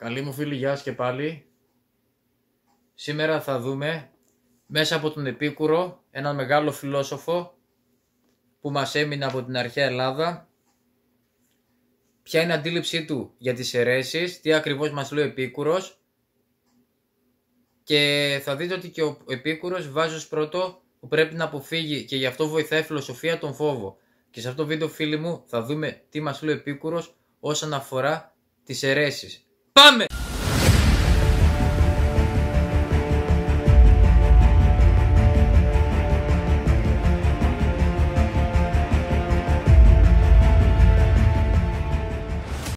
Καλή μου φίλη, γεια σας και πάλι. Σήμερα θα δούμε μέσα από τον Επίκουρο, έναν μεγάλο φιλόσοφο που μας έμεινε από την αρχαία Ελλάδα, ποια είναι η αντίληψή του για τις αιρέσεις, τι ακριβώς μας λέει ο Επίκουρος, και θα δείτε ότι και ο Επίκουρος βάζει ως πρώτο που πρέπει να αποφύγει, και γι' αυτό βοηθάει η φιλοσοφία, τον φόβο. Και σε αυτό το βίντεο, φίλοι μου, θα δούμε τι μας λέει ο Επίκουρος όσον αφορά τις αιρέσεις. Πάμε!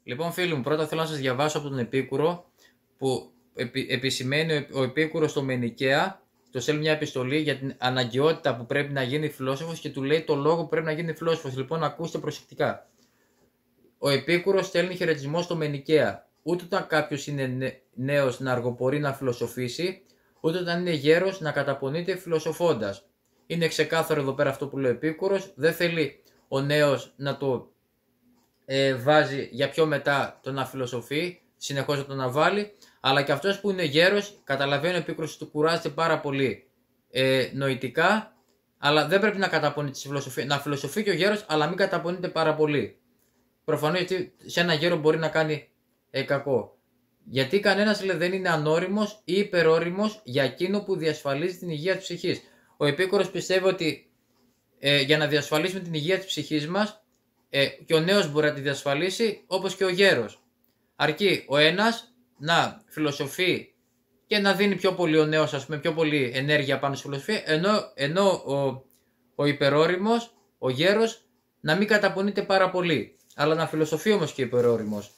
Λοιπόν, φίλοι μου, πρώτα θέλω να σας διαβάσω από τον Επίκουρο, που επισημαίνει ο Επίκουρος στο Μενικαία, του στέλνει μια επιστολή για την αναγκαιότητα που πρέπει να γίνει φιλόσοφος και του λέει το λόγο που πρέπει να γίνει φιλόσοφος. Λοιπόν, ακούστε προσεκτικά. Ο Επίκουρος στέλνει χαιρετισμό στο Μενικαία. Ούτε όταν κάποιος είναι νέος να αργοπορεί να φιλοσοφήσει, ούτε όταν είναι γέρος να καταπονείται φιλοσοφώντας. Είναι ξεκάθαρο εδώ πέρα αυτό που λέει ο Επίκουρος. Δεν θέλει ο νέος να το βάζει για πιο μετά το να φιλοσοφεί, συνεχώς να το αναβάλει, αλλά και αυτός που είναι γέρος, καταλαβαίνει ο Επίκουρος ότι του κουράζεται πάρα πολύ νοητικά, αλλά δεν πρέπει να καταπονείται στη φιλοσοφία. Να φιλοσοφεί και ο γέρος, αλλά μην καταπονείται πάρα πολύ. Προφανώς γιατί σε ένα γέρο μπορεί να κάνει κακό. Γιατί κανένας, λέει, δεν είναι ανώριμος ή υπερώριμος για εκείνο που διασφαλίζει την υγεία της ψυχής. Ο Επίκουρος πιστεύει ότι για να διασφαλίσουμε την υγεία της ψυχής μας, και ο νέος μπορεί να τη διασφαλίσει όπως και ο γέρος. Αρκεί ο ένας να φιλοσοφεί και να δίνει πιο πολύ ο νέος, ας πούμε, πιο πολύ ενέργεια πάνω στη φιλοσοφία, ενώ ο υπερώριμος, ο γέρος, να μην καταπονείται πάρα πολύ, αλλά να φιλοσοφεί όμως και υπερώριμος.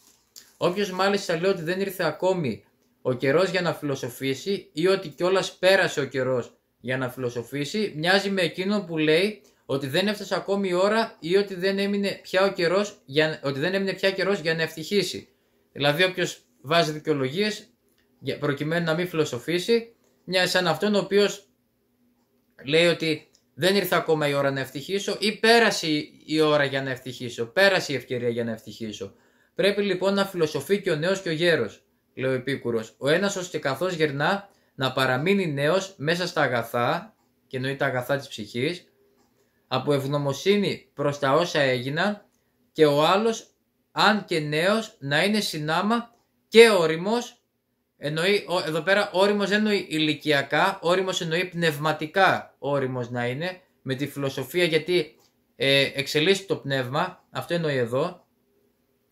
Όποιος μάλιστα λέει ότι δεν ήρθε ακόμη ο καιρός για να φιλοσοφήσει ή ότι κιόλας πέρασε ο καιρός για να φιλοσοφήσει, μοιάζει με εκείνον που λέει ότι δεν έφτασε ακόμη η ώρα ή ότι δεν έμεινε πια καιρός για να ευτυχήσει. Δηλαδή, όποιος βάζει δικαιολογίες προκειμένου να μην φιλοσοφήσει, μοιάζει σαν αυτόν ο οποίος λέει ότι δεν ήρθε ακόμα η ώρα να ευτυχήσω ή πέρασε η ώρα για να ευτυχήσω, πέρασε η ευκαιρία για να ευτυχήσω. Πρέπει λοιπόν να φιλοσοφεί και ο νέος και ο γέρος, λέει ο Επίκουρος. Ο ένας ώστε καθώς γερνά να παραμείνει νέος μέσα στα αγαθά, και εννοεί τα αγαθά της ψυχής, από ευγνωμοσύνη προς τα όσα έγιναν, και ο άλλος, αν και νέος, να είναι συνάμα και όριμος. Εννοεί, εδώ πέρα όριμος δεν εννοεί ηλικιακά, όριμος εννοεί πνευματικά όριμος να είναι, με τη φιλοσοφία, γιατί εξελίσσει το πνεύμα, αυτό εννοεί εδώ,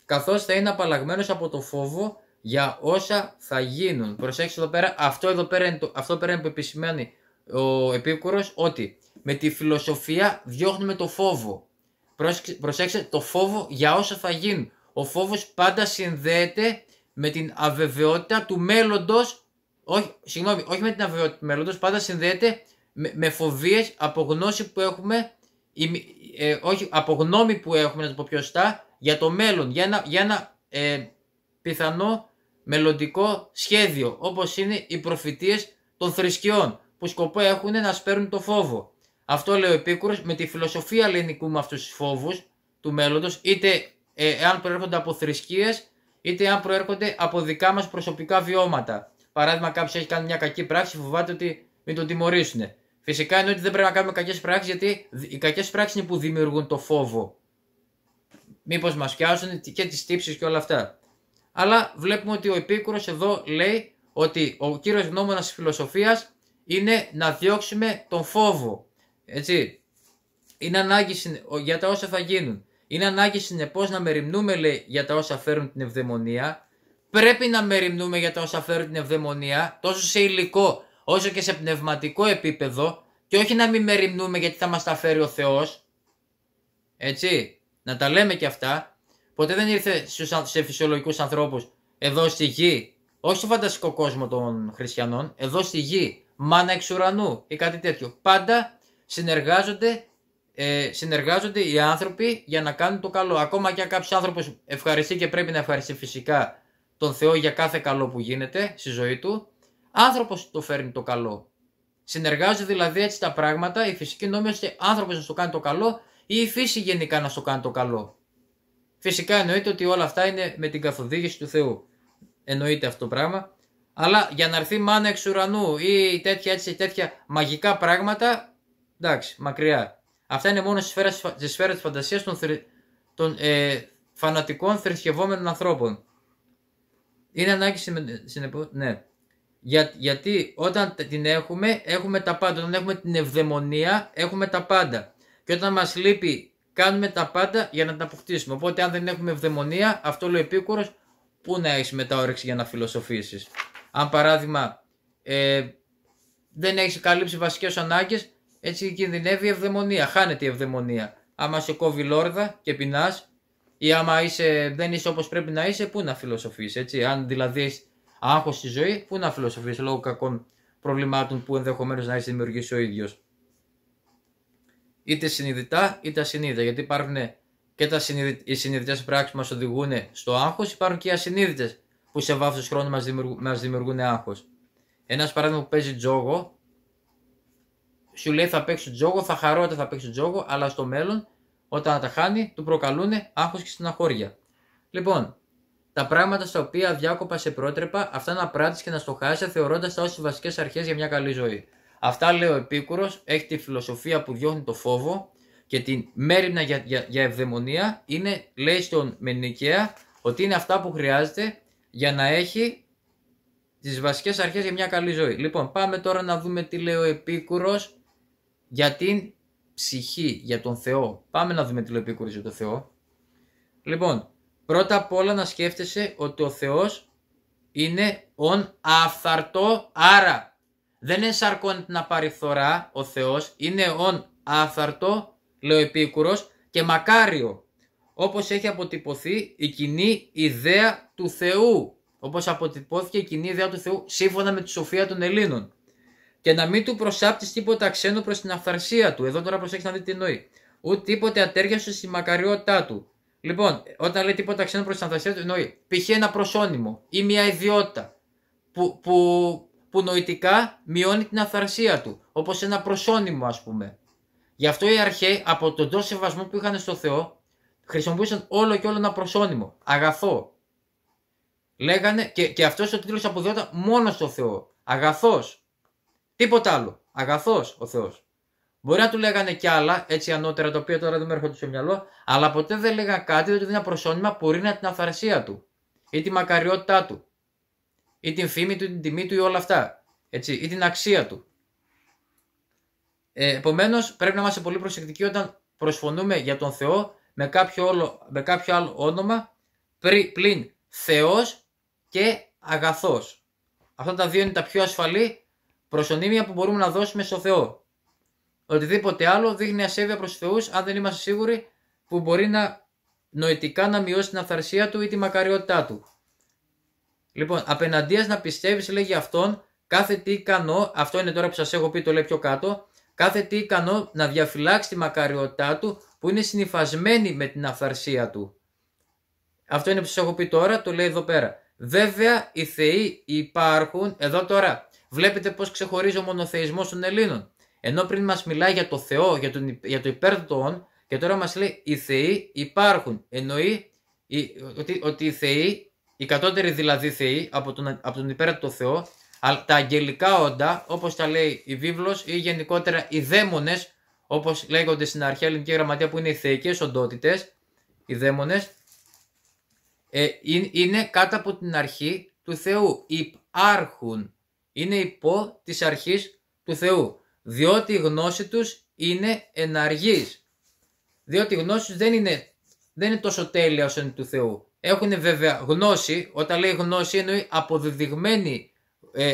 καθώς θα είναι απαλλαγμένος από το φόβο για όσα θα γίνουν. Προσέξτε εδώ πέρα, αυτό πέρα είναι που επισημαίνει ο Επίκουρος, ότι με τη φιλοσοφία διώχνουμε το φόβο. Προσέξτε, το φόβο για όσα θα γίνουν. Ο φόβος πάντα συνδέεται με την αβεβαιότητα του μέλλοντος. Όχι με την αβεβαιότητα του μέλλοντος, πάντα συνδέεται με φοβίες από γνώση που έχουμε, από γνώμη που έχουμε, να το πω πιο σωστά, για το μέλλον, για ένα πιθανό μελλοντικό σχέδιο, όπως είναι οι προφητείες των θρησκειών, που σκοπό έχουν να σπέρνουν το φόβο. Αυτό λέει ο Επίκουρος, με τη φιλοσοφία λέει νικούμε αυτούς τους φόβους του μέλλοντος, είτε εάν προέρχονται από θρησκείες, είτε αν προέρχονται από δικά μας προσωπικά βιώματα. Παράδειγμα, κάποιος έχει κάνει μια κακή πράξη, φοβάται ότι μην τον τιμωρήσουν. Φυσικά είναι ότι δεν πρέπει να κάνουμε κακές πράξεις, γιατί οι κακές πράξεις είναι που δημιουργούν το φόβο. Μήπως μας πιάσουν και τις τύψεις και όλα αυτά. Αλλά βλέπουμε ότι ο Επίκουρος εδώ λέει ότι ο κύριος γνώμονας της φιλοσοφίας είναι να διώξουμε τον φόβο. Έτσι, είναι ανάγκη για τα όσα θα γίνουν. Είναι ανάγκη συνεπώς να μεριμνούμε, λέει, για τα όσα φέρουν την ευδαιμονία. Πρέπει να μεριμνούμε για τα όσα φέρουν την ευδαιμονία, τόσο σε υλικό όσο και σε πνευματικό επίπεδο, και όχι να μην μεριμνούμε γιατί θα μας τα φέρει ο Θεός. Έτσι, να τα λέμε και αυτά. Ποτέ δεν ήρθε σε φυσιολογικούς ανθρώπους εδώ στη γη, όχι στο φανταστικό κόσμο των χριστιανών, εδώ στη γη, μάνα εξ ουρανού ή κάτι τέτοιο. Πάντα συνεργάζονται οι άνθρωποι για να κάνουν το καλό. Ακόμα και αν κάποιος άνθρωπος ευχαριστεί, και πρέπει να ευχαριστεί φυσικά τον Θεό για κάθε καλό που γίνεται στη ζωή του, άνθρωπος το φέρνει το καλό. Συνεργάζονται δηλαδή έτσι τα πράγματα, η φυσική νόμη, ώστε άνθρωπος να στο κάνει το καλό ή η φύση γενικά να στο κάνει το καλό. Φυσικά εννοείται ότι όλα αυτά είναι με την καθοδήγηση του Θεού. εννοείται αυτό το πράγμα. Αλλά για να έρθει μάνα εξ ουρανού ή τέτοια μαγικά πράγματα, εντάξει, μακριά. Αυτά είναι μόνο στη σφαίρα της φαντασίας των φανατικών θρησκευόμενων ανθρώπων. Είναι ανάγκη ναι. Γιατί όταν την έχουμε τα πάντα. Όταν έχουμε την ευδαιμονία, έχουμε τα πάντα. Και όταν μας λείπει, κάνουμε τα πάντα για να τα αποκτήσουμε. Οπότε αν δεν έχουμε ευδαιμονία, αυτό λέει ο Επίκουρος, πού να έχεις μετά όρεξη για να φιλοσοφήσεις. Αν παράδειγμα δεν έχεις καλύψει βασικές ανάγκες, έτσι κινδυνεύει η ευδαιμονία, χάνεται η ευδαιμονία. Άμα σε κόβει λόρδα και πεινάς, ή άμα δεν είσαι όπως πρέπει να είσαι, πού να φιλοσοφείς, έτσι. Αν δηλαδή έχεις άγχος στη ζωή, πού να φιλοσοφείς λόγω κακών προβλημάτων που ενδεχομένως να έχεις δημιουργήσει ο ίδιος. Είτε συνειδητά είτε ασυνείδητα, γιατί υπάρχουν και οι συνειδητές πράξεις που μας οδηγούν στο άγχος, υπάρχουν και οι ασυνείδητες που σε βάθος χρόνου μας δημιουργούν άγχος. Ένας παράδειγμα που παίζει τζόγο, σου λέει θα παίξω τζόγο, θα χαρώ ότι θα παίξω τζόγο, αλλά στο μέλλον όταν τα χάνει του προκαλούν άγχος και στεναχώρια. Λοιπόν, τα πράγματα στα οποία διάκοπα σε πρότρεπα, αυτά να πράττεις και να στοχάζεσαι θεωρώντας τα ως βασικές αρχές για μια καλή ζωή. Αυτά λέει ο Επίκουρος, έχει τη φιλοσοφία που διώχνει το φόβο και την μέριμνα για ευδαιμονία. Είναι, λέει στον Μενικαία, ότι είναι αυτά που χρειάζεται για να έχει τις βασικές αρχές για μια καλή ζωή. Λοιπόν, πάμε τώρα να δούμε τι λέει ο Επίκουρος για την ψυχή, για τον Θεό. Πάμε να δούμε τι λέει ο Επίκουρος για τον Θεό. Λοιπόν, πρώτα απ' όλα να σκέφτεσαι ότι ο Θεός είναι αφθαρτό, άρα δεν ενσαρκώνεται να πάρει φθορά ο Θεός, είναι αφθαρτό, λέει ο Επίκουρος, και μακάριο, όπως έχει αποτυπωθεί η κοινή ιδέα του Θεού, όπως αποτυπώθηκε η κοινή ιδέα του Θεού σύμφωνα με τη σοφία των Ελλήνων. Και να μην του προσάπτεις τίποτα ξένο προς την αυθαρσία του. Εδώ τώρα προσέξτε να δείτε τι εννοεί. Ούτε τίποτε ατέριαστο στη μακαριότητά του. Λοιπόν, όταν λέει τίποτα ξένο προς την αυθαρσία του, εννοεί π.χ. ένα προσώνυμο ή μια ιδιότητα που νοητικά μειώνει την αυθαρσία του. Όπως ένα προσώνυμο, ας πούμε. Γι' αυτό οι αρχαίοι, από τον τόσο σεβασμό που είχαν στο Θεό, χρησιμοποιούσαν όλο και όλο ένα προσώνυμο. Αγαθό. Λέγανε, και αυτός ο τίτλος αποδόταν μόνο στο Θεό. Αγαθός. Τίποτα άλλο. Αγαθός ο Θεός. Μπορεί να του λέγανε κι άλλα, έτσι ανώτερα, τα οποία τώρα δεν με έρχονται στο μυαλό, αλλά ποτέ δεν λέγανε κάτι, διότι είναι ένα προσώνυμα που ρίνει την αυθαρσία του. Ή τη μακαριότητά του. Ή την φήμη του, ή την τιμή του, ή όλα αυτά. Έτσι, ή την αξία του. Επομένως, πρέπει να είμαστε πολύ προσεκτικοί όταν προσφωνούμε για τον Θεό με κάποιο άλλο όνομα πλην Θεός και αγαθός. Αυτά τα δύο είναι τα πιο ασφαλή προσωνύμια που μπορούμε να δώσουμε στο Θεό. Οτιδήποτε άλλο δείχνει ασέβεια προς Θεούς, αν δεν είμαστε σίγουροι που μπορεί νοητικά να μειώσει την αυθαρσία του ή τη μακαριότητά του. Λοιπόν, απέναντίας να πιστεύεις, λέγει αυτόν, κάθε τι ικανό, αυτό είναι τώρα που σας έχω πει, το λέει πιο κάτω, κάθε τι ικανό να διαφυλάξει τη μακαριότητά του που είναι συνυφασμένη με την αυθαρσία του. Αυτό είναι που σας έχω πει τώρα, το λέει εδώ πέρα. Βέβαια οι θεοί υπάρχουν, εδώ τώρα βλέπετε πως ξεχωρίζει ο μονοθεϊσμός των Ελλήνων. Ενώ πριν μας μιλάει για το Θεό, για το υπέρτατο, και τώρα μας λέει οι θεοί υπάρχουν. Εννοεί ότι οι θεοί, οι κατώτεροι δηλαδή θεοί από τον υπέρτατο Θεό, τα αγγελικά όντα, όπως τα λέει η βίβλος, ή γενικότερα οι δαίμονες, όπως λέγονται στην αρχαία ελληνική γραμματεία, που είναι οι θεϊκές οντότητες, οι δαίμονες, είναι κάτω από την αρχή του Θεού. Υπάρχουν. Είναι υπό της αρχής του Θεού. Διότι η γνώση τους είναι εναργής. Διότι η γνώση τους δεν είναι τόσο τέλεια όσο είναι του Θεού. Έχουν βέβαια γνώση, όταν λέει γνώση εννοεί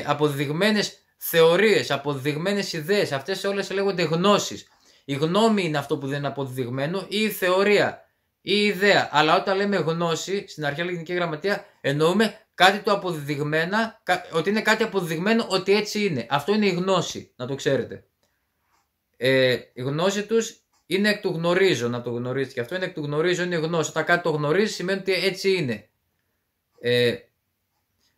αποδεδειγμένες θεωρίες, αποδεδειγμένες ιδέες. Αυτές όλες λέγονται γνώσεις. Η γνώμη είναι αυτό που δεν είναι αποδεδειγμένο, ή η θεωρία ή η ιδέα. Αλλά όταν λέμε γνώση στην αρχαία ελληνική γραμματεία, εννοούμε κάτι το αποδεδειγμένα, ότι είναι κάτι αποδεδειγμένο ότι έτσι είναι. Αυτό είναι η γνώση, να το ξέρετε. Η γνώση τους είναι εκ του γνωρίζω, να το γνωρίζετε. Και αυτό είναι εκ του γνωρίζω, είναι γνώση. Όταν κάτι το γνωρίζει σημαίνει ότι έτσι είναι.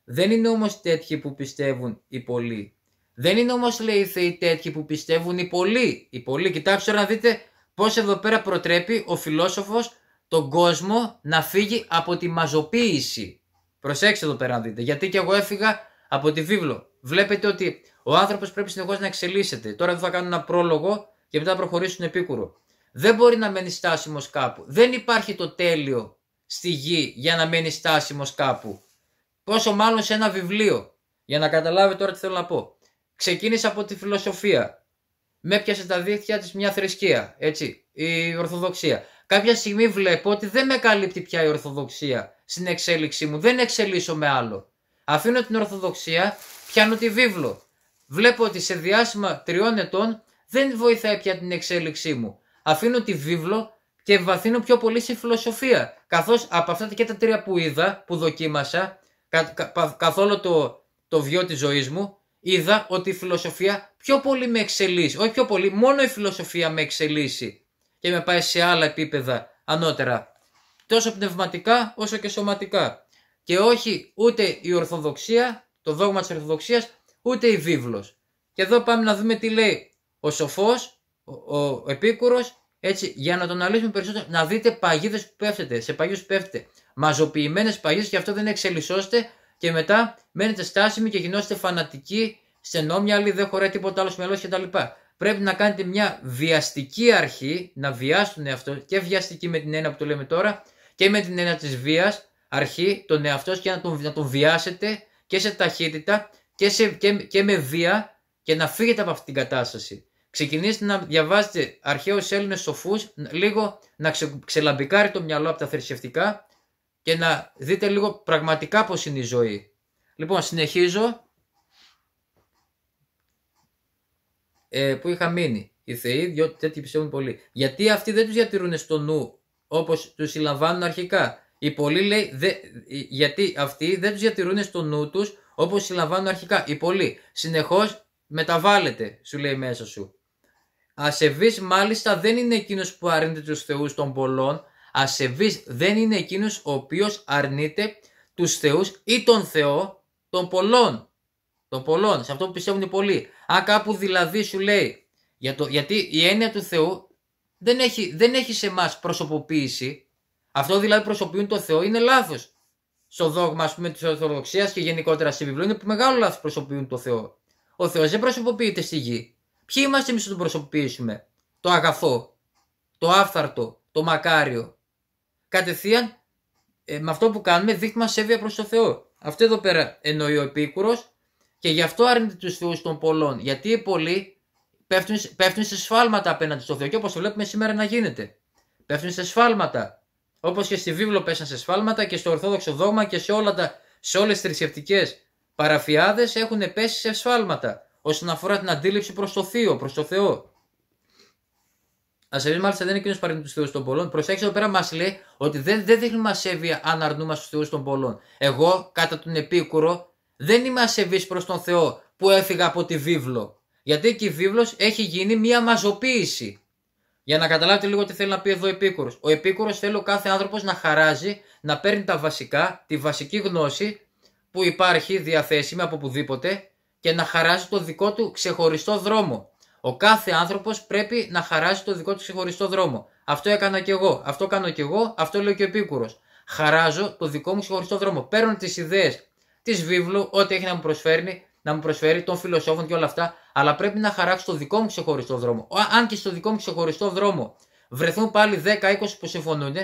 Δεν είναι όμως τέτοιοι που πιστεύουν οι πολλοί. Δεν είναι όμως, λέει, οι θεοί τέτοιοι που πιστεύουν οι πολλοί. Οι πολλοί, κοιτάξτε να δείτε πώς εδώ πέρα προτρέπει ο φιλόσοφος τον κόσμο να φύγει από τη μαζοποίηση. Προσέξτε εδώ πέρα να δείτε. Γιατί και εγώ έφυγα από τη βίβλο. Βλέπετε ότι ο άνθρωπος πρέπει συνεχώς να εξελίσσεται. Τώρα εδώ θα κάνω ένα πρόλογο και μετά προχωρήσω στον Επίκουρο. Δεν μπορεί να μένει στάσιμος κάπου. Δεν υπάρχει το τέλειο στη γη για να μένει στάσιμος κάπου. Πόσο μάλλον σε ένα βιβλίο. Για να καταλάβετε τώρα τι θέλω να πω. Ξεκίνησα από τη φιλοσοφία. Με έπιασε τα δίχτυα της μια θρησκεία. Έτσι, η Ορθοδοξία. Κάποια στιγμή βλέπω ότι δεν με καλύπτει πια η Ορθοδοξία στην εξέλιξή μου. Δεν εξελίσσω με άλλο. Αφήνω την Ορθοδοξία, πιάνω τη βίβλο. Βλέπω ότι σε διάστημα 3 ετών δεν βοηθάει πια την εξέλιξή μου. Αφήνω τη βίβλο και βαθύνω πιο πολύ στη φιλοσοφία. Καθώς από αυτά και τα 3 που είδα, που δοκίμασα, καθ' όλο το βίο της ζωής μου, είδα ότι η φιλοσοφία πιο πολύ με εξελίσσει. Όχι πιο πολύ, μόνο η φιλοσοφία με εξελίσσει και με πάει σε άλλα επίπεδα ανώτερα. Τόσο πνευματικά όσο και σωματικά. Και όχι ούτε η Ορθοδοξία, το δόγμα της Ορθοδοξίας, ούτε η βίβλος. Και εδώ πάμε να δούμε τι λέει ο σοφός, ο Επίκουρος, έτσι, για να τον αναλύσουμε περισσότερο, να δείτε παγίδες που πέφτετε, σε παγίδες που πέφτετε. Μαζοποιημένες παγίδες και αυτό δεν εξελισσώστε και μετά μένετε στάσιμοι και γινώστε φανατικοί, στενόμυαλοι, δεν χωράει τίποτα άλλο στο μυαλό κτλ. Πρέπει να κάνετε μια βιαστική αρχή, να βιάσετε τον εαυτό, και βιαστική με την έννοια που το λέμε τώρα, και με την έννοια της βίας, αρχή, τον εαυτό και να τον βιάσετε και σε ταχύτητα και με βία και να φύγετε από αυτή την κατάσταση. Ξεκινήστε να διαβάζετε αρχαίους Έλληνες σοφούς, λίγο να ξελαμπικάρει το μυαλό από τα θρησκευτικά και να δείτε λίγο πραγματικά πώς είναι η ζωή. Λοιπόν, συνεχίζω. Που είχα μείνει. Οι θεοί, διότι τέτοιοι πιστεύουν πολύ. Γιατί αυτοί δεν τους διατηρούν στο νου όπως τους συλλαμβάνουν αρχικά. Οι πολλοί λέει, γιατί αυτοί δεν τους διατηρούν στο νου τους όπως συλλαμβάνουν αρχικά. Οι πολλοί συνεχώς μεταβάλλεται, σου λέει μέσα σου. Ασεβής μάλιστα δεν είναι εκείνος που αρνείται τους θεούς των πολλών. Ασεβής δεν είναι εκείνος ο οποίος αρνείται τους θεούς ή τον Θεό των πολλών. Των πολλών, σε αυτό που πιστεύουν οι πολλοί. Αν κάπου δηλαδή σου λέει, γιατί η έννοια του Θεού δεν έχει σε εμάς προσωποποίηση. Αυτό δηλαδή προσωποιούν το Θεό είναι λάθος. Στο δόγμα, ας πούμε, της Ορθοδοξίας και γενικότερα στη βιβλία είναι μεγάλο λάθος προσωποιούν το Θεό. Ο Θεός δεν προσωποποιείται στη γη. Ποιοι είμαστε εμείς να τον προσωποποιήσουμε? Το αγαθό, το άφθαρτο, το μακάριο. Κατευθείαν με αυτό που κάνουμε δείχνουμε ασέβεια προς το Θεό. Αυτό εδώ πέρα εννοεί ο Επίκουρος και γι' αυτό αρνείται τους θεούς των πολλών. Γιατί οι πολλοί πέφτουν σε σφάλματα απέναντι στο Θεό και όπως το βλέπουμε σήμερα να γίνεται. Πέφτουν σε σφάλματα. Όπως και στη βίβλο πέσαν σε σφάλματα και στο Ορθόδοξο δόγμα και σε όλες τις θρησκευτικές παραφιάδες έχουν πέσει σε σφάλματα όσον αφορά την αντίληψη προς το Θείο, προς το Θεό. Ασεβής μάλιστα δεν είναι εκείνος που αρνείται τους θεούς των πολλών. Προσέξτε εδώ πέρα μας λέει ότι δεν δείχνουμε ασέβεια αν αρνούμαστε τους θεούς των πολλών. Εγώ, κατά τον Επίκουρο, δεν είμαι ασεβής προς τον Θεό που έφυγα από τη βίβλο. Γιατί και η βίβλος έχει γίνει μια μαζοποίηση. Για να καταλάβετε λίγο τι θέλει να πει εδώ ο Επίκουρος. Ο Επίκουρος θέλει ο κάθε άνθρωπος να χαράζει, να παίρνει τα βασικά, τη βασική γνώση που υπάρχει διαθέσιμη από οπουδήποτε και να χαράζει το δικό του ξεχωριστό δρόμο. Ο κάθε άνθρωπος πρέπει να χαράζει το δικό του ξεχωριστό δρόμο. Αυτό έκανα και εγώ. Αυτό κάνω και εγώ. Αυτό λέει και ο Επίκουρος. Χαράζω το δικό μου ξεχωριστό δρόμο. Παίρνω τις ιδέες της βίβλου, ό,τι έχει να μου προσφέρει, των φιλοσόφων και όλα αυτά, αλλά πρέπει να χαράξω το δικό μου ξεχωριστό δρόμο. Αν και στο δικό μου ξεχωριστό δρόμο βρεθούν πάλι 10-20 που συμφωνούν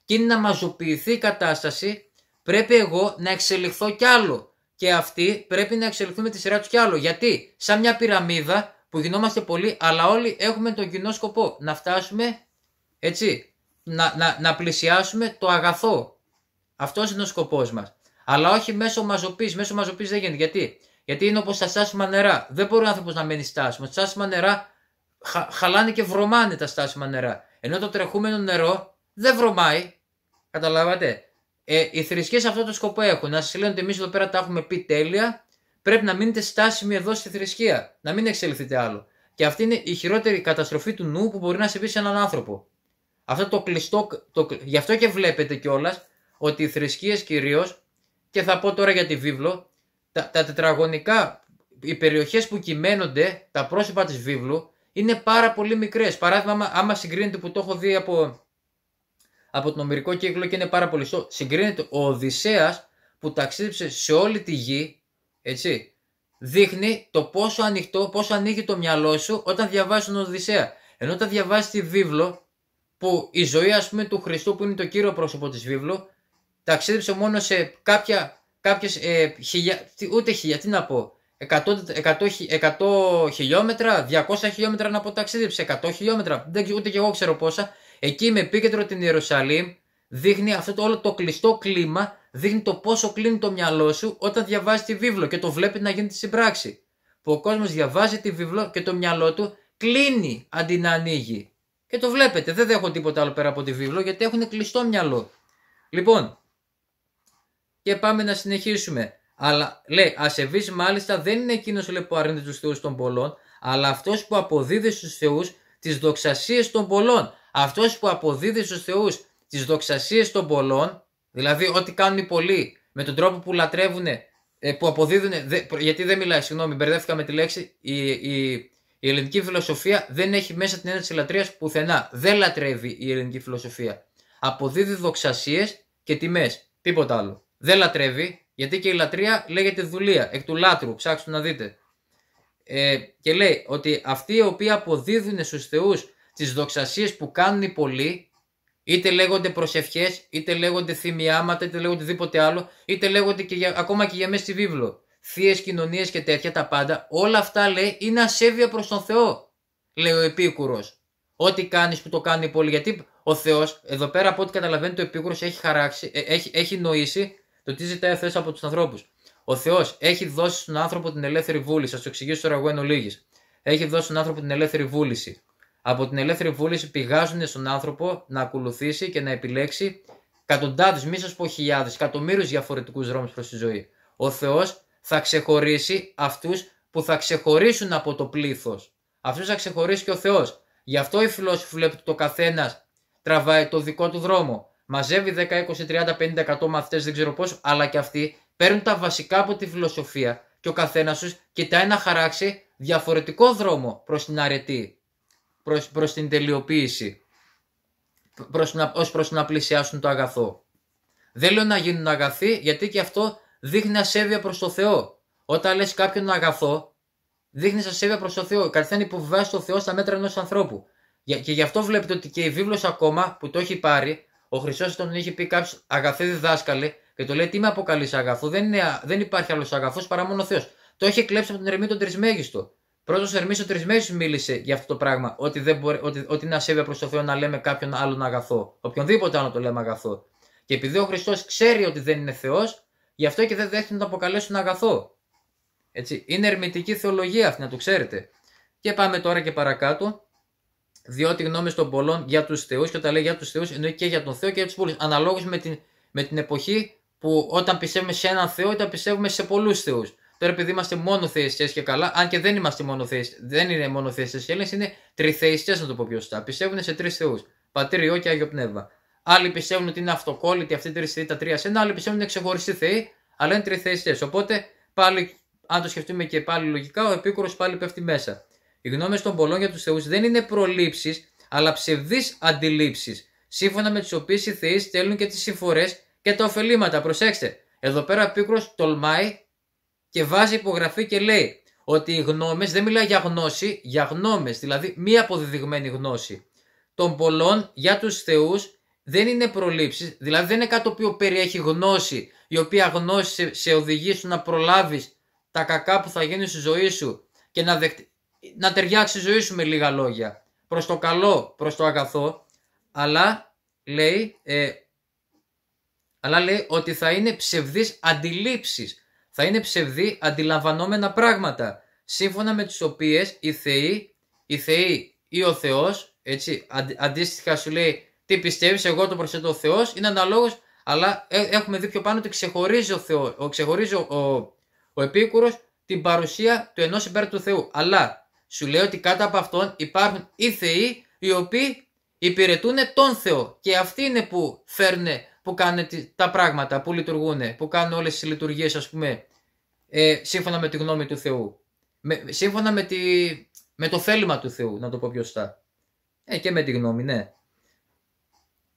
και είναι να μαζοποιηθεί η κατάσταση, πρέπει εγώ να εξελιχθώ κι άλλο. Και αυτοί πρέπει να εξελιχθούν με τη σειρά τους κι άλλο. Γιατί, σαν μια πυραμίδα που γινόμαστε πολλοί, αλλά όλοι έχουμε τον κοινό σκοπό. Να φτάσουμε, έτσι, να πλησιάσουμε το αγαθό. Αυτός είναι ο σκοπός μας. Αλλά όχι μέσω μαζοποίησης. Μέσω μαζοποίησης δεν γίνεται. Γιατί είναι όπως τα στάσιμα νερά. Δεν μπορεί ο άνθρωπος να μένει στάσιμο. Τα στάσιμα νερά χαλάνε και βρωμάνε τα στάσιμα νερά. Ενώ το τρεχούμενο νερό δεν βρωμάει. Καταλάβατε. Οι θρησκείες αυτό το σκοπό έχουν. Να σας λένε ότι εμείς εδώ πέρα τα έχουμε πει τέλεια. Πρέπει να μείνετε στάσιμοι εδώ στη θρησκεία. Να μην εξελιχθείτε άλλο. Και αυτή είναι η χειρότερη καταστροφή του νου που μπορεί να συμβεί σε έναν άνθρωπο. Αυτό το κλειστό. Γι' αυτό και βλέπετε κιόλας ότι οι θρησκείες κυρίως, και θα πω τώρα για τη βίβλο, τα τετραγωνικά, οι περιοχές που κυμαίνονται, τα πρόσωπα της βίβλου, είναι πάρα πολύ μικρές. Παράδειγμα, άμα συγκρίνεται, που το έχω δει από τον Ομηρικό κύκλο και είναι πάρα πολύ σωστό, συγκρίνεται ο Οδυσσέας που ταξίδεψε σε όλη τη γη, έτσι, δείχνει το πόσο ανοιχτό, πόσο ανοίγει το μυαλό σου όταν διαβάζεις τον Οδυσσέα. Ενώ όταν διαβάζεις τη βίβλο, που η ζωή, ας πούμε, του Χριστού, που είναι το κύριο πρόσωπο της βίβλου, ταξίδεψε μόνο σε κάποιες τι να πω, 100 χιλιόμετρα, 200 χιλιόμετρα να πω ταξίδεψε, 100 χιλιόμετρα, ούτε και εγώ ξέρω πόσα. Εκεί με επίκεντρο την Ιερουσαλήμ, δείχνει αυτό όλο το κλειστό κλίμα, δείχνει το πόσο κλείνει το μυαλό σου όταν διαβάζει τη βίβλο και το βλέπει να γίνεται στην πράξη. Που ο κόσμος διαβάζει τη βίβλο και το μυαλό του κλείνει αντί να ανοίγει. Και το βλέπετε, δεν έχω τίποτα άλλο πέρα από τη βίβλο, γιατί έχουν κλειστό μυαλό. Λοιπόν, και πάμε να συνεχίσουμε. Αλλά λέει, ασεβής μάλιστα δεν είναι εκείνος, λέει, που αρνείται τους θεούς των πολλών, αλλά αυτός που αποδίδει στους θεούς τις δοξασίες των πολλών. Αυτός που αποδίδει στους θεούς τις δοξασίες των πολλών, δηλαδή ό,τι κάνουν οι πολλοί με τον τρόπο που λατρεύουν, που αποδίδουν, γιατί δεν μιλάει, συγγνώμη, μπερδεύτηκα με τη λέξη, η ελληνική φιλοσοφία δεν έχει μέσα την έννοια της λατρείας πουθενά. Δεν λατρεύει η ελληνική φιλοσοφία. Αποδίδει δοξασίες και τιμές. Τίποτα άλλο. Δεν λατρεύει, γιατί και η λατρεία λέγεται δουλεία. Εκ του λάτρου, ψάξτε να δείτε. Και λέει ότι αυτοί οι οποίοι αποδίδουν στους θεούς τις δοξασίες που κάνουν οι πολλοί, είτε λέγονται προσευχές, είτε λέγονται θυμιάματα, είτε λέγονται οτιδήποτε άλλο, είτε λέγονται ακόμα και για μέσα στη βίβλο, θείες κοινωνίες και τέτοια τα πάντα, όλα αυτά, λέει, είναι ασέβεια προς τον Θεό, λέει ο Επίκουρος. Ό,τι κάνεις που το κάνουν οι πολλοί, γιατί ο Θεός, εδώ πέρα από ό,τι καταλαβαίνει το Επίκουρος, έχει νοήσει το τι ζητάει ο Θεός από τους ανθρώπους. Ο Θεός έχει δώσει στον άνθρωπο την ελεύθερη βούληση. Σας το εξηγήσω τώρα εγώ εν ολίγης. Έχει δώσει στον άνθρωπο την ελεύθερη βούληση. Από την ελεύθερη βούληση πηγάζουν στον άνθρωπο να ακολουθήσει και να επιλέξει εκατοντάδες, μη σας πω χιλιάδες, εκατομμύριους διαφορετικούς δρόμους προς τη ζωή. Ο Θεός θα ξεχωρίσει αυτούς που θα ξεχωρίσουν από το πλήθος. Αυτούς θα ξεχωρίσει και ο Θεός. Γι' αυτό οι φιλόσοφοι βλέπετε ότι το καθένας τραβάει το δικό του δρόμο. Μαζεύει 10, 20, 30, 50, 100 μαθητές, δεν ξέρω πώς, αλλά και αυτοί παίρνουν τα βασικά από τη φιλοσοφία και ο καθένας τους κοιτάει να χαράξει διαφορετικό δρόμο προς την αρετή, προς την τελειοποίηση, ως προς να πλησιάσουν το αγαθό. Δεν λέω να γίνουν αγαθοί, γιατί και αυτό δείχνει ασέβεια προς το Θεό. Όταν λες κάποιον αγαθό, δείχνεις ασέβεια προς το Θεό. Κατευθείαν υποβιβάζεις το Θεό στα μέτρα ενός ανθρώπου. Και γι' αυτό βλέπετε ότι και η βίβλος ακόμα που το έχει πάρει, ο Χριστός τον είχε πει κάποιος αγαθέ διδάσκαλε, και το λέει τι με αποκαλείς αγαθό, δεν υπάρχει άλλος αγαθός παρά μόνο ο Θεός. Το είχε κλέψει από τον Ερμή τον Τρισμέγιστο. Πρώτος Ερμής ο Τρισμέγιστος μίλησε για αυτό το πράγμα, ότι είναι ασέβεια προς το Θεό να λέμε κάποιον άλλον αγαθό. Οποιονδήποτε άλλο το λέμε αγαθό. Και επειδή ο Χριστός ξέρει ότι δεν είναι Θεός, γι' αυτό και δεν δέχεται να το αποκαλέσουν αγαθό. Έτσι. Είναι ερμητική θεολογία αυτή, να το ξέρετε. Και πάμε τώρα και παρακάτω. Διότι γνώμες των πολλών για τους θεούς, και όταν λέει για τους θεούς εννοεί και για τον Θεό και για τους πολλούς. Αναλόγως με την εποχή που όταν πιστεύουμε σε έναν Θεό, όταν πιστεύουμε σε πολλούς θεούς. Τώρα, επειδή είμαστε μονοθεϊστές και καλά, αν και δεν είμαστε μονοθεϊστές, δεν είναι μονοθεϊστές οι Έλληνες, είναι τριθεϊστές, να το πω πιο σωστά. Πιστεύουν σε τρεις θεούς. Πατήρ, Υιό και Άγιο Πνεύμα. Άλλοι πιστεύουν ότι είναι αυτοκόλλητοι αυτοί οι τρεις θεοί, τα τρία σε ένα, άλλοι πιστεύουν ότι είναι ξεχωριστοί θεοί, αλλά είναι τριθεϊστές. Οπότε, πάλι, αν το σκεφτούμε και πάλι λογικά, ο Επίκουρος πάλι πέφτει μέσα. Οι γνώμες των πολλών για τους θεούς δεν είναι προλήψεις, αλλά ψευδείς αντιλήψεις, σύμφωνα με τις οποίες οι θεοί στέλνουν και τις συμφορές και τα ωφελήματα. Προσέξτε, εδώ πέρα ο Επίκουρος τολμάει και βάζει υπογραφή και λέει ότι οι γνώμες, δεν μιλάει για γνώση, για γνώμες, δηλαδή μη αποδεδειγμένη γνώση των πολλών για τους θεούς δεν είναι προλήψεις, δηλαδή δεν είναι κάτι το οποίο περιέχει γνώση, η οποία γνώση σε οδηγεί σου να προλάβεις τα κακά που θα γίνουν στη ζωή σου και να ταιριάξει η ζωή σου, με λίγα λόγια, προς το καλό, προς το αγαθό, αλλά λέει ότι θα είναι ψευδείς αντιλήψεις, θα είναι ψευδή αντιλαμβανόμενα πράγματα, σύμφωνα με τις οποίες οι θεοί ή ο Θεός, έτσι, αντίστοιχα σου λέει τι πιστεύεις, εγώ το προσθέτω ο Θεός, είναι αναλόγως, αλλά έχουμε δει πιο πάνω ότι ξεχωρίζει ο Επίκουρος την παρουσία του ενός υπέρ του Θεού, αλλά σου λέει ότι κάτω από αυτόν υπάρχουν οι θεοί οι οποίοι υπηρετούν τον Θεό και αυτοί είναι που φέρνουν, που κάνουν τα πράγματα, που λειτουργούν, που κάνουν όλες τις λειτουργίες, ας πούμε, σύμφωνα με τη γνώμη του Θεού. Σύμφωνα με το θέλημα του Θεού, να το πω πιο σωστά. Και με τη γνώμη, ναι.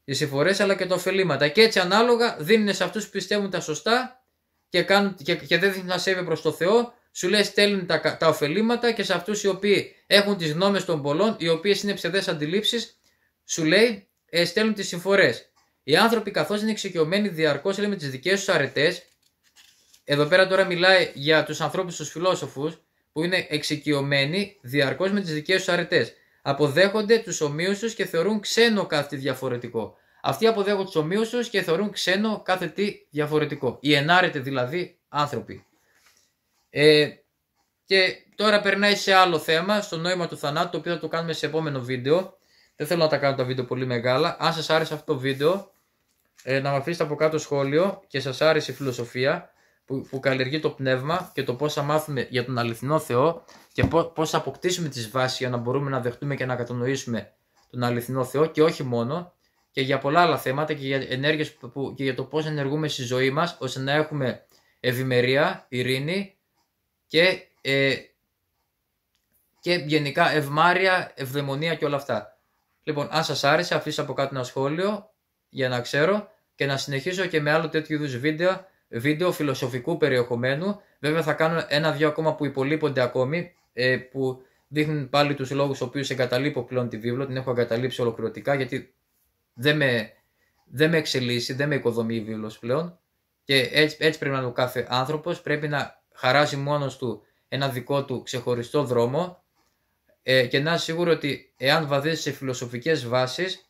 Οι συμφορές αλλά και τα ωφελήματα. Και έτσι ανάλογα δίνουν σε αυτούς που πιστεύουν τα σωστά και δεν δείχνουν ασέβεια προς το Θεό, σου λέει στέλνουν τα ωφελήματα, και σε αυτούς οι οποίοι έχουν τις γνώμες των πολλών, οι οποίες είναι ψευδές αντιλήψεις, σου λέει στέλνουν τις συμφορές. Οι άνθρωποι, καθώς είναι εξοικειωμένοι διαρκώς με τις δικές τους αρετές, εδώ πέρα τώρα μιλάει για τους ανθρώπους, τους φιλόσοφους, που είναι εξοικειωμένοι διαρκώς με τις δικές τους αρετές. Αποδέχονται τους ομοίους τους και θεωρούν ξένο κάθε τι διαφορετικό. Αυτοί αποδέχονται τους ομοίους τους και θεωρούν ξένο κάθε τι διαφορετικό. Οι ενάρετοι δηλαδή άνθρωποι. Και τώρα περνάει σε άλλο θέμα, στο νόημα του θανάτου, το οποίο θα το κάνουμε σε επόμενο βίντεο. Δεν θέλω να τα κάνω τα βίντεο πολύ μεγάλα. Αν σας άρεσε αυτό το βίντεο, να μου αφήσετε από κάτω σχόλιο και σας άρεσε η φιλοσοφία που καλλιεργεί το πνεύμα και το πώς θα μάθουμε για τον αληθινό Θεό και πώς θα αποκτήσουμε τις βάσεις για να μπορούμε να δεχτούμε και να κατανοήσουμε τον αληθινό Θεό, και όχι μόνο, και για πολλά άλλα θέματα και για ενέργειες και για το πώς ενεργούμε στη ζωή μας ώστε να έχουμε ευημερία, ειρήνη και γενικά ευμάρεια, ευδαιμονία και όλα αυτά. Λοιπόν, αν σας άρεσε, αφήστε από κάτω ένα σχόλιο για να ξέρω και να συνεχίσω και με άλλο τέτοιου είδους βίντεο φιλοσοφικού περιεχομένου. Βέβαια θα κάνω 1-2 ακόμα που υπολείπονται ακόμη, που δείχνουν πάλι τους λόγους στους οποίους εγκαταλείπω πλέον τη βίβλο. Την έχω εγκαταλείψει ολοκληρωτικά, γιατί δεν με εξελίσσει, δεν με οικοδομεί η βίβλος πλέον, και έτσι πρέπει να είναι ο κάθε άνθρωπος. Πρέπει να χαράζει μόνος του ένα δικό του ξεχωριστό δρόμο, και να είναι σίγουρο ότι εάν βαδίσει σε φιλοσοφικές βάσεις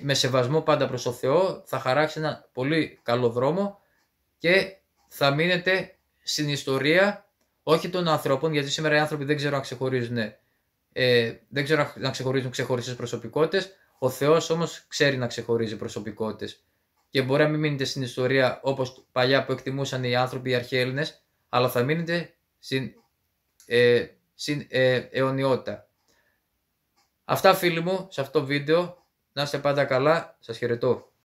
με σεβασμό πάντα προς το Θεό, θα χαράξει ένα πολύ καλό δρόμο και θα μείνετε στην όχι των ανθρώπων, γιατί σήμερα οι άνθρωποι δεν ξέρουν να ξεχωρίζουν, δεν ξέρουν να ξεχωρίζουν ξεχωριστές προσωπικότητες. Ο Θεός όμως ξέρει να ξεχωρίζει προσωπικότητες, και μπορεί να μην μείνετε στην ιστορία όπως παλιά που εκτιμούσαν οι άνθρωποι, οι αρχαίοι Έλληνες, αλλά θα μείνετε στην αιωνιότητα. Αυτά, φίλοι μου, σε αυτό το βίντεο. Να είστε πάντα καλά. Σας χαιρετώ.